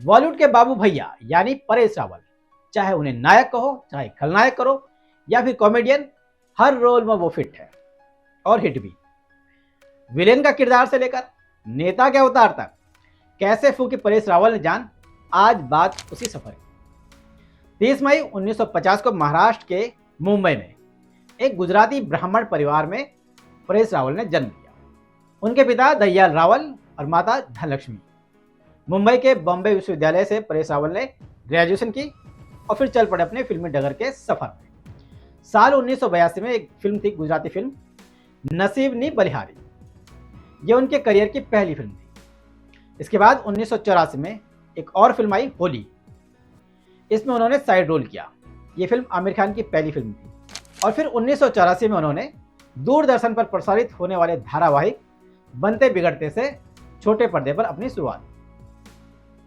बॉलीवुड के बाबू भैया यानी परेश रावल, चाहे उन्हें नायक कहो चाहे खलनायक करो या फिर कॉमेडियन, हर रोल में वो फिट है और हिट भी। विलेन का किरदार से लेकर नेता के अवतार तक कैसे फूकी परेश रावल ने जान, आज बात उसी सफर की। 30 मई 1950 को महाराष्ट्र के मुंबई में एक गुजराती ब्राह्मण परिवार में परेश रावल ने जन्म लिया। उनके पिता दयाल रावल और माता धनलक्ष्मी। मुंबई के बॉम्बे विश्वविद्यालय से परेश रावल ने ग्रेजुएशन की और फिर चल पड़े अपने फिल्मी डगर के सफर में। साल 1982 में एक फिल्म थी, गुजराती फिल्म नसीब नी बलिहारी। ये उनके करियर की पहली फिल्म थी। इसके बाद 1984 में एक और फिल्म आई, होली। इसमें उन्होंने साइड रोल किया। ये फिल्म आमिर खान की पहली फिल्म थी। और फिर 1984 में उन्होंने दूरदर्शन पर प्रसारित होने वाले धारावाहिक बनते बिगड़ते से छोटे पर्दे पर अपनी शुरुआत।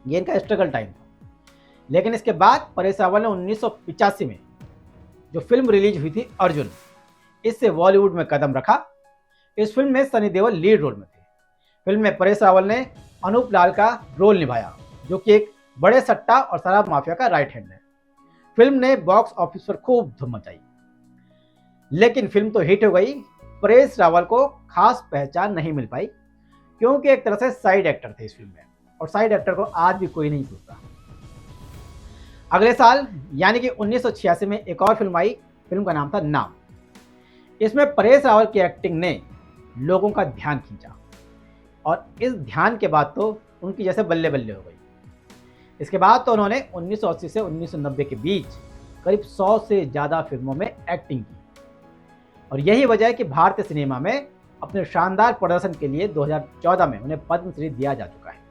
ये इनका स्ट्रगल टाइम था। लेकिन इसके बाद परेश रावल ने 1985 में जो फिल्म रिलीज हुई थी अर्जुन, इससे बॉलीवुड में कदम रखा। इस फिल्म में सनी देओल लीड रोल में थे। फिल्म में परेश रावल ने अनूप लाल का रोल निभाया, जो कि एक बड़े सट्टा और शराब माफिया का राइट हैंड है। फिल्म ने बॉक्स ऑफिस पर खूब धूम मचाई। लेकिन फिल्म तो हिट हो गई, परेश रावल को खास पहचान नहीं मिल पाई, क्योंकि एक तरह से साइड एक्टर थे इस फिल्म में, और साइड एक्टर को आज भी कोई नहीं पूछता। अगले साल यानी कि 1986 में एक और फिल्म आई। फिल्म का नाम था नाम। इसमें परेश रावल की एक्टिंग ने लोगों का ध्यान खींचा और इस ध्यान के बाद तो उनकी जैसे बल्ले बल्ले हो गई। इसके बाद तो उन्होंने 1980 से 1990 के बीच करीब 100 से ज़्यादा फिल्मों में एक्टिंग की। और यही वजह है कि भारतीय सिनेमा में अपने शानदार प्रदर्शन के लिए 2014 में उन्हें पद्मश्री दिया जा चुका है,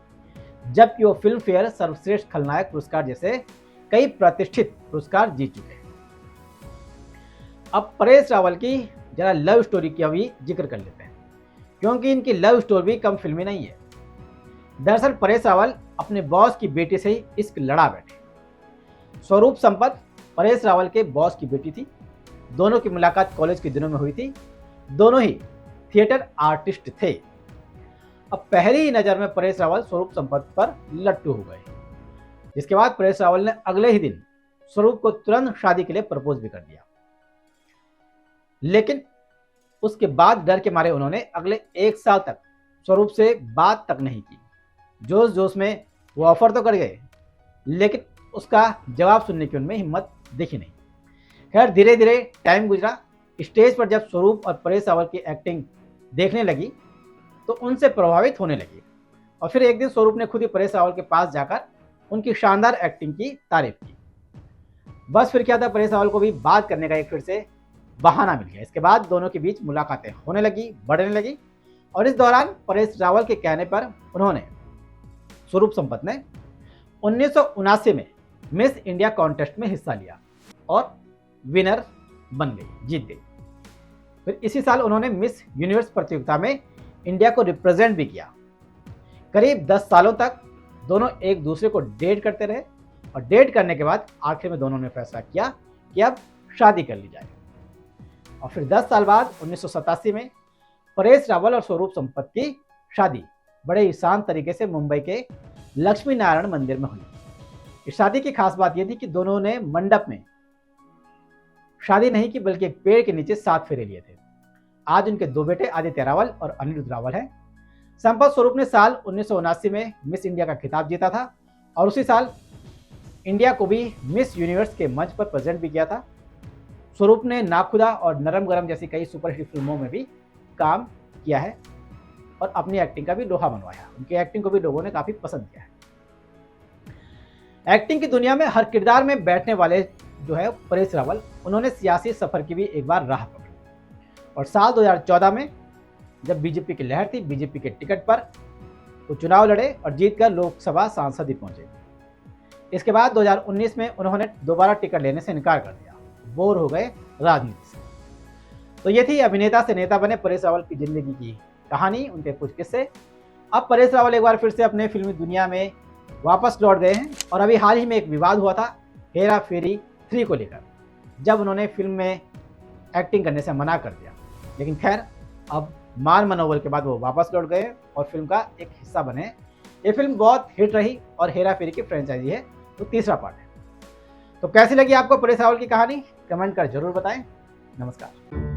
जबकि वो फिल्म फेयर सर्वश्रेष्ठ खलनायक पुरस्कार जैसे कई प्रतिष्ठित पुरस्कार जीत चुके हैं। अब परेश रावल की जरा लव स्टोरी की अभी जिक्र कर लेते हैं, क्योंकि इनकी लव स्टोरी भी कम फिल्मी नहीं है। दरअसल परेश रावल अपने बॉस की बेटी से ही इश्क लड़ा बैठे। स्वरूप संपत परेश रावल के बॉस की बेटी थी। दोनों की मुलाकात कॉलेज के दिनों में हुई थी। दोनों ही थिएटर आर्टिस्ट थे। अब पहली ही नज़र में परेश रावल स्वरूप संपत पर लट्टू हो गए, जिसके बाद परेश रावल ने अगले ही दिन स्वरूप को तुरंत शादी के लिए प्रपोज भी कर दिया। लेकिन उसके बाद डर के मारे उन्होंने अगले 1 साल तक स्वरूप से बात तक नहीं की। जोश जोश में वो ऑफर तो कर गए, लेकिन उसका जवाब सुनने की उनमें हिम्मत दिखी नहीं। खैर, धीरे धीरे टाइम गुजरा। स्टेज पर जब स्वरूप और परेश रावल की एक्टिंग देखने लगी तो उनसे प्रभावित होने लगी। और फिर एक दिन स्वरूप ने खुद ही परेश रावल के पास जाकर उनकी शानदार एक्टिंग की तारीफ की। बस फिर क्या था, परेश रावल को भी बात करने का एक फिर से बहाना मिल गया। इसके बाद दोनों के बीच मुलाकातें होने लगी, बढ़ने लगी। और इस दौरान परेश रावल के कहने पर उन्होंने, स्वरूप संपत ने 1979 में मिस इंडिया कॉन्टेस्ट में हिस्सा लिया और विनर बन गई, जीत गई। फिर इसी साल उन्होंने मिस यूनिवर्स प्रतियोगिता में इंडिया को रिप्रेजेंट भी किया। करीब 10 सालों तक दोनों एक दूसरे को डेट करते रहे और डेट करने के बाद आखिर में दोनों ने फैसला किया कि अब शादी कर ली जाए। और फिर 10 साल बाद 1987 में परेश रावल और स्वरूप संपत की शादी बड़े ही शांत तरीके से मुंबई के लक्ष्मी नारायण मंदिर में हुई। इस शादी की खास बात यह थी कि दोनों ने मंडप में शादी नहीं की, बल्कि एक पेड़ के नीचे 7 फेरे लिए थे। आज उनके 2 बेटे आदित्य रावल और अनिरुद्ध रावल हैं। संपत स्वरूप ने साल 1979 में मिस इंडिया का खिताब जीता था और उसी साल इंडिया को भी मिस यूनिवर्स के मंच पर प्रेजेंट भी किया था। स्वरूप ने नाखुदा और नरम गरम जैसी कई सुपरहिट फिल्मों में भी काम किया है और अपनी एक्टिंग का भी लोहा मनवाया। उनकी एक्टिंग को भी लोगों ने काफ़ी पसंद किया है। एक्टिंग की दुनिया में हर किरदार में बैठने वाले जो है परेश रावल, उन्होंने सियासी सफर की भी एक बार राह पकड़ी। और साल 2014 में जब बीजेपी की लहर थी, बीजेपी के टिकट पर वो चुनाव लड़े और जीतकर लोकसभा सांसद ही पहुंचे। इसके बाद 2019 में उन्होंने दोबारा टिकट लेने से इनकार कर दिया, बोर हो गए राजनीति से। तो ये थी अभिनेता से नेता बने परेश रावल की जिंदगी की कहानी, उनके कुछ किस्से। अब परेश रावल एक बार फिर से अपने फिल्मी दुनिया में वापस लौट गए हैं और अभी हाल ही में एक विवाद हुआ था हेरा फेरी 3 को लेकर, जब उन्होंने फिल्म में एक्टिंग करने से मना कर दिया। लेकिन खैर, अब मान मनोबल के बाद वो वापस लौट गए और फिल्म का एक हिस्सा बने ये फिल्म बहुत हिट रही और हेरा फेरी की फ्रेंचाइजी है, तो तीसरा पार्ट है। तो कैसी लगी आपको परेश रावल की कहानी, कमेंट कर जरूर बताएं। नमस्कार।